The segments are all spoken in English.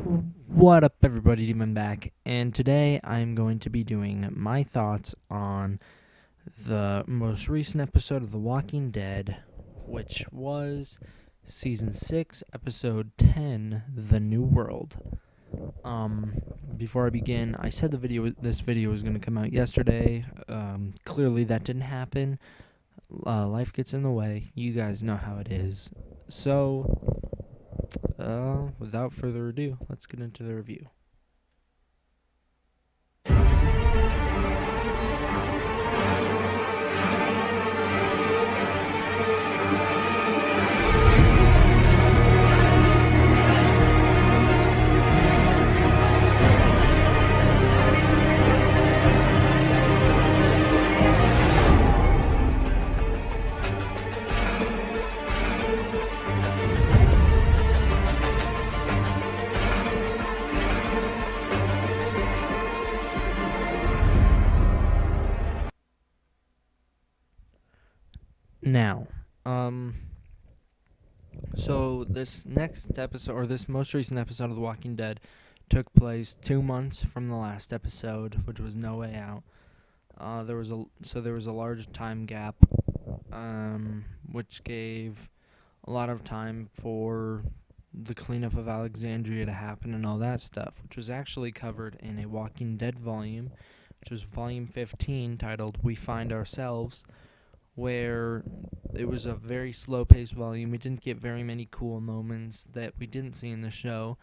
What up, everybody? Demon back, and today I'm going to be doing my thoughts on the most recent episode of The Walking Dead, which was season 6, episode 10, The New World. Before I begin, I said this video was going to come out yesterday. Clearly that didn't happen. Life gets in the way. You guys know how it is. So, without further ado, let's get into the review. Now, so this next episode, or this most recent episode of The Walking Dead, took place 2 months from the last episode, which was No Way Out. There was a large time gap, which gave a lot of time for the cleanup of Alexandria to happen and all that stuff, which was actually covered in a Walking Dead volume, which was volume 15, titled "We Find Ourselves," where it was a very slow-paced volume. We didn't get very many cool moments that we didn't see in the show.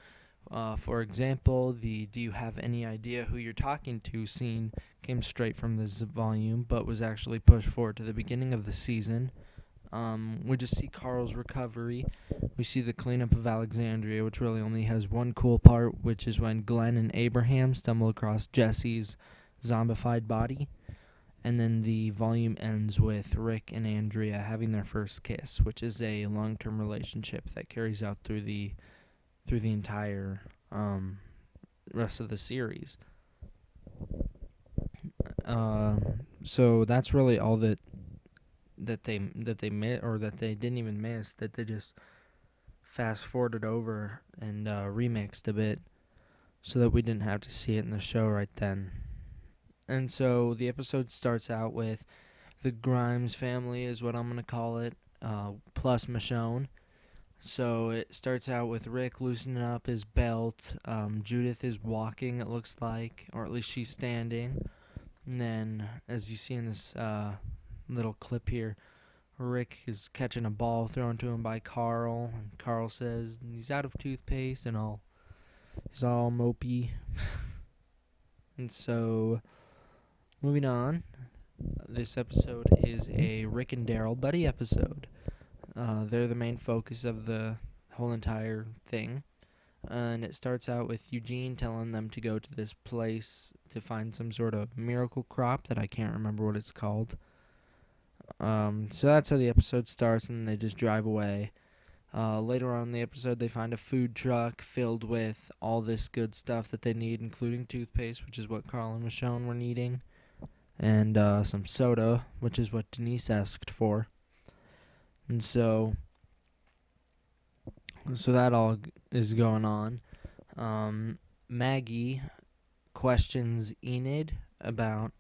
For example, the "Do you have any idea who you're talking to" scene came straight from this volume, but was actually pushed forward to the beginning of the season. We just see Carl's recovery. We see the cleanup of Alexandria, which really only has one cool part, which is when Glenn and Abraham stumble across Jesse's zombified body. And then the volume ends with Rick and Andrea having their first kiss, which is a long-term relationship that carries out through the entire rest of the series. So that's really all that they missed, or that they didn't even miss, that they just fast forwarded over and remixed a bit so that we didn't have to see it in the show right then. And so the episode starts out with the Grimes family, is what I'm going to call it, plus Michonne. So it starts out with Rick loosening up his belt. Judith is walking, it looks like, or at least she's standing. And then, as you see in this little clip here, Rick is catching a ball thrown to him by Carl. And Carl says he's out of toothpaste and he's all mopey. And so, moving on, this episode is a Rick and Daryl buddy episode. They're the main focus of the whole entire thing. And it starts out with Eugene telling them to go to this place to find some sort of miracle crop that I can't remember what it's called. So that's how the episode starts, and they just drive away. Later on in the episode, they find a food truck filled with all this good stuff that they need, including toothpaste, which is what Carl and Michonne were needing, and some soda, which is what Denise asked for. And so that all is going on. Maggie questions Enid about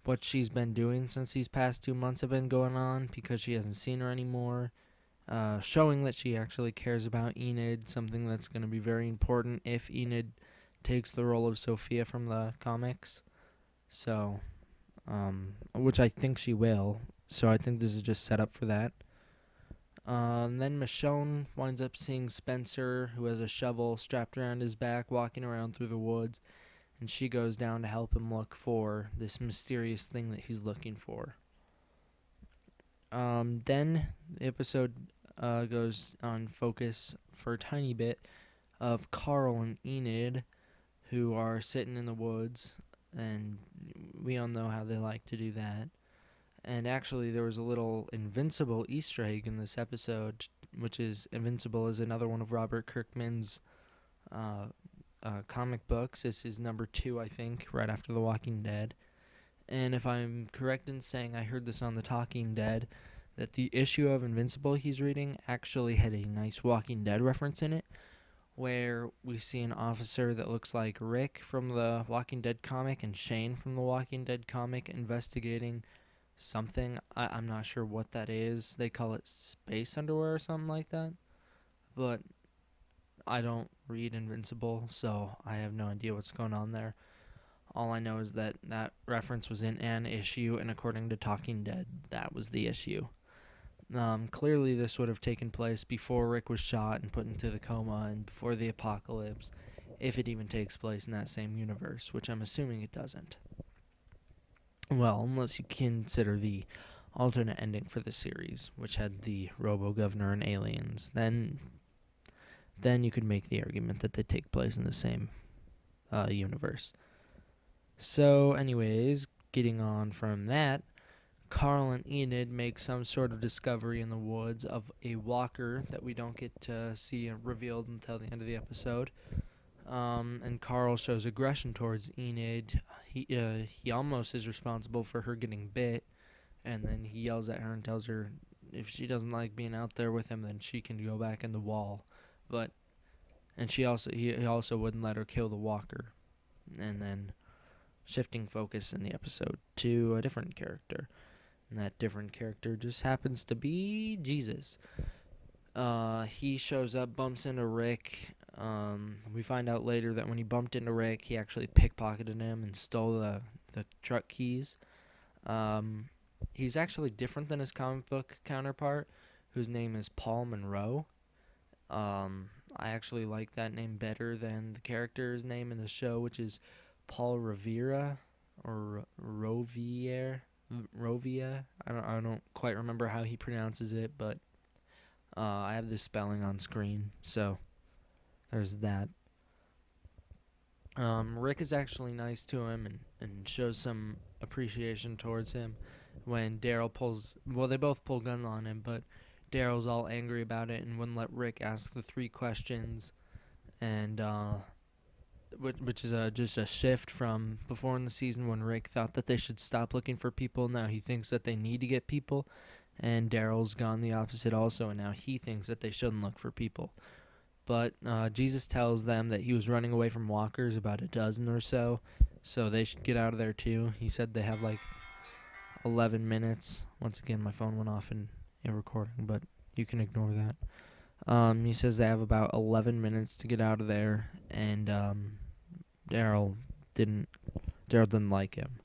what she's been doing since these past 2 months have been going on, because she hasn't seen her anymore, showing that she actually cares about Enid, something that's going to be very important if Enid takes the role of Sophia from the comics. So, which I think she will. So I think this is just set up for that. And then Michonne winds up seeing Spencer, who has a shovel strapped around his back, walking around through the woods, and she goes down to help him look for this mysterious thing that he's looking for. Then the episode goes on focus for a tiny bit of Carl and Enid, who are sitting in the woods, and we all know how they like to do that. And actually, there was a little Invincible Easter egg in this episode, which is Invincible is another one of Robert Kirkman's comic books. This is number 2, I think, right after The Walking Dead. And if I'm correct in saying I heard this on The Talking Dead, that the issue of Invincible he's reading actually had a nice Walking Dead reference in it, where we see an officer that looks like Rick from the Walking Dead comic and Shane from the Walking Dead comic investigating something. I'm not sure what that is. They call it space underwear or something like that. But I don't read Invincible, so I have no idea what's going on there. All I know is that that reference was in an issue, and according to Talking Dead, that was the issue. Clearly, this would have taken place before Rick was shot and put into the coma and before the apocalypse, if it even takes place in that same universe, which I'm assuming it doesn't. Well, unless you consider the alternate ending for the series, which had the Robo-Governor and aliens, then you could make the argument that they take place in the same universe. So, anyways, getting on from that, Carl and Enid make some sort of discovery in the woods of a walker that we don't get to see revealed until the end of the episode. And Carl shows aggression towards Enid. He almost is responsible for her getting bit, and then he yells at her and tells her if she doesn't like being out there with him, then she can go back in the wall. And he also wouldn't let her kill the walker. And then shifting focus in the episode to a different character. And that different character just happens to be Jesus. He shows up, bumps into Rick. We find out later that when he bumped into Rick, he actually pickpocketed him and stole the truck keys. He's actually different than his comic book counterpart, whose name is Paul Monroe. I actually like that name better than the character's name in the show, which is Paul Revere or Rovia. I don't quite remember how he pronounces it, but I have the spelling on screen, so there's that. Rick is actually nice to him and shows some appreciation towards him when Daryl pulls. Well, they both pull guns on him, but Daryl's all angry about it and wouldn't let Rick ask the 3 questions, and which is just a shift from before in the season when Rick thought that they should stop looking for people. Now he thinks that they need to get people, and Daryl's gone the opposite also, and now he thinks that they shouldn't look for people. But Jesus tells them that he was running away from walkers, about a dozen or so they should get out of there too. He said they have like 11 minutes. Once again, my phone went off in a recording, but you can ignore that. He says they have about 11 minutes to get out of there, and Daryl didn't like him.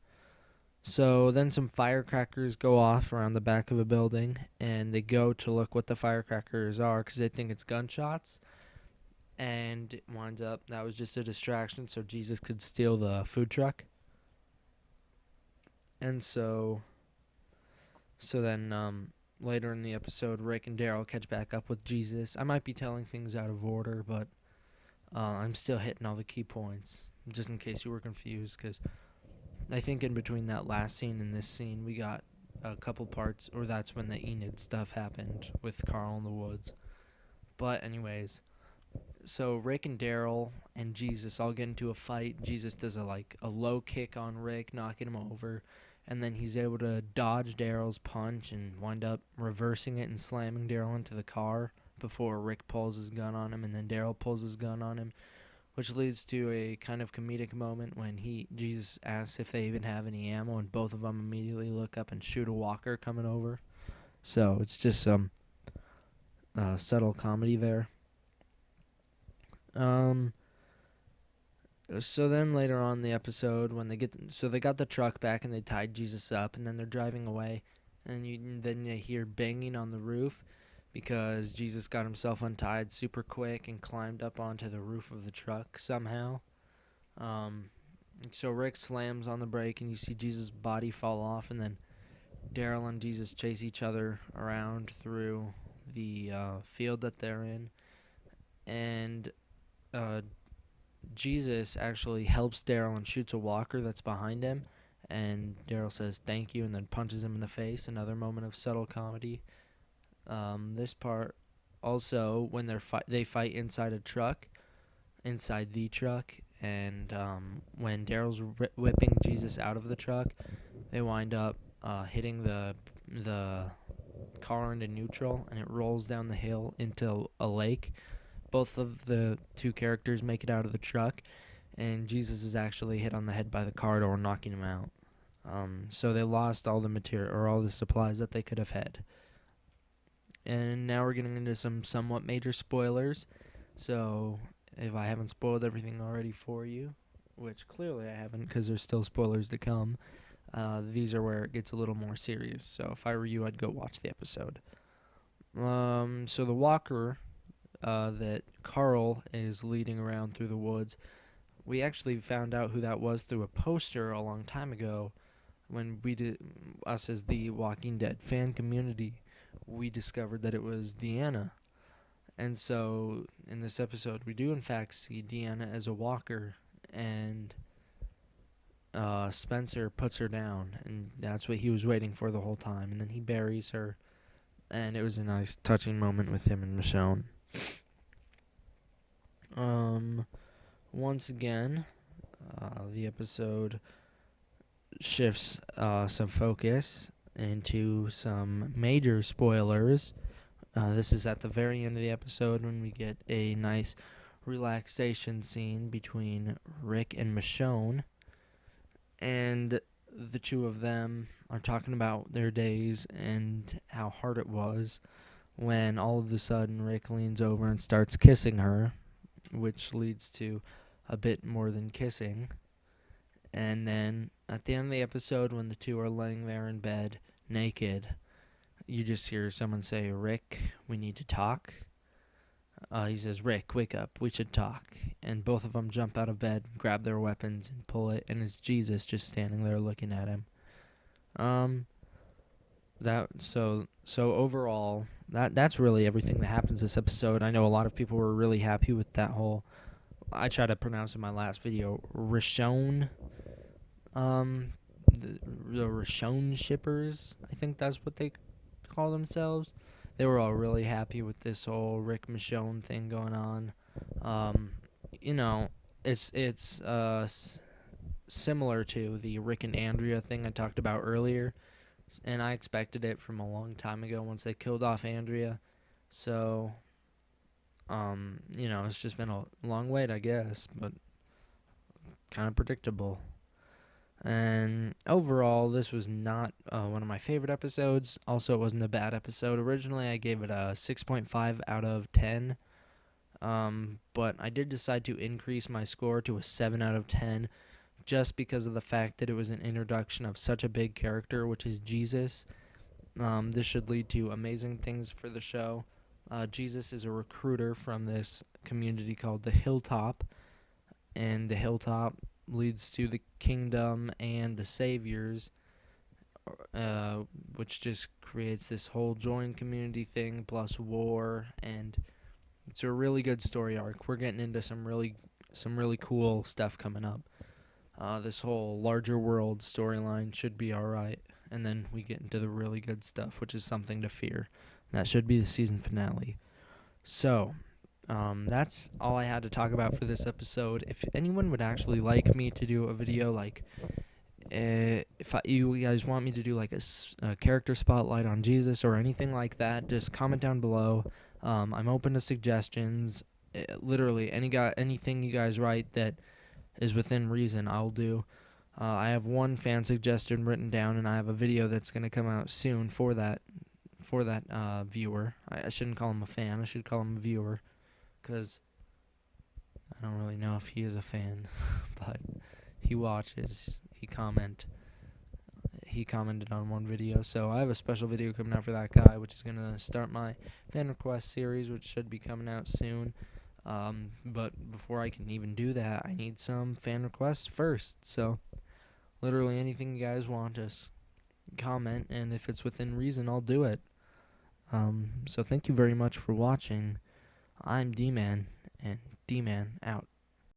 So then some firecrackers go off around the back of a building, and they go to look what the firecrackers are because they think it's gunshots. And it winds up that was just a distraction so Jesus could steal the food truck. And so then later in the episode, Rick and Daryl catch back up with Jesus. I might be telling things out of order, but I'm still hitting all the key points, just in case you were confused, because I think in between that last scene and this scene, we got a couple parts, or that's when the Enid stuff happened with Carl in the woods. But anyways, so Rick and Daryl and Jesus all get into a fight. Jesus does a low kick on Rick, knocking him over, and then he's able to dodge Daryl's punch and wind up reversing it and slamming Daryl into the car before Rick pulls his gun on him, and then Daryl pulls his gun on him, which leads to a kind of comedic moment when Jesus asks if they even have any ammo, and both of them immediately look up and shoot a walker coming over. So it's just some subtle comedy there. So then later on in the episode, when they got the truck back and they tied Jesus up, and then they're driving away, and then they hear banging on the roof because Jesus got himself untied super quick and climbed up onto the roof of the truck somehow. So Rick slams on the brake, and you see Jesus' body fall off, and then Daryl and Jesus chase each other around through the field that they're in, and Jesus actually helps Daryl and shoots a walker that's behind him, and Daryl says thank you and then punches him in the face. Another moment of subtle comedy. This part also, when they fight inside the truck, and when Daryl's whipping Jesus out of the truck, they wind up hitting the car into neutral, and it rolls down the hill into a lake. both of the two characters make it out of the truck, and Jesus is actually hit on the head by the car door, knocking him out. So they lost all the material or all the supplies that they could have had. And now we're getting into some somewhat major spoilers. So if I haven't spoiled everything already for you, which clearly I haven't because there's still spoilers to come, these are where it gets a little more serious. So if I were you, I'd go watch the episode. So the walker that Carl is leading around through the woods, we actually found out who that was through a poster a long time ago when we did, us as the Walking Dead fan community, we discovered that it was Deanna. And so in this episode, we do in fact see Deanna as a walker, and Spencer puts her down, and that's what he was waiting for the whole time. And then he buries her, and it was a nice, touching moment with him and Michonne. Once again, the episode shifts some focus into some major spoilers. This is at the very end of the episode when we get a nice relaxation scene between Rick and Michonne, and the two of them are talking about their days and how hard it was when all of a sudden Rick leans over and starts kissing her, which leads to a bit more than kissing. And then at the end of the episode, when the two are laying there in bed naked, you just hear someone say, "Rick, we need to talk." He says, "Rick, wake up, we should talk." And both of them jump out of bed, grab their weapons, and pull it, and it's Jesus just standing there looking at him. So overall, that's really everything that happens this episode. I know a lot of people were really happy with that whole, I tried to pronounce in my last video, Rishon, the Rishon shippers, I think that's what they call themselves. They were all really happy with this whole Rick Michonne thing going on. It's similar to the Rick and Andrea thing I talked about earlier, and I expected it from a long time ago once they killed off Andrea. So, it's just been a long wait, I guess, but kind of predictable. And overall, this was not one of my favorite episodes. Also, it wasn't a bad episode. Originally, I gave it a 6.5 out of 10. But I did decide to increase my score to a 7 out of 10 just because of the fact that it was an introduction of such a big character, which is Jesus. This should lead to amazing things for the show. Jesus is a recruiter from this community called the Hilltop, and the Hilltop leads to the kingdom and the saviors, which just creates this whole joined community thing plus war, and it's a really good story arc. We're getting into some really cool stuff coming up. This whole larger world storyline should be alright, and then we get into the really good stuff, which is Something to Fear. That should be the season finale. So, that's all I had to talk about for this episode. If anyone would actually like me to do a video, like, you guys want me to do like a character spotlight on Jesus or anything like that, just comment down below. I'm open to suggestions. Literally, anything you guys write that is within reason, I'll do. I have one fan suggestion written down, and I have a video that's going to come out soon for that viewer. I shouldn't call him a fan. I should call him a viewer, because I don't really know if he is a fan, but he watches. He commented on one video, so I have a special video coming out for that guy, which is going to start my fan request series, which should be coming out soon. But before I can even do that, I need some fan requests first. So literally anything you guys want, just comment, and if it's within reason, I'll do it. So thank you very much for watching. I'm D-Man, and D-Man out.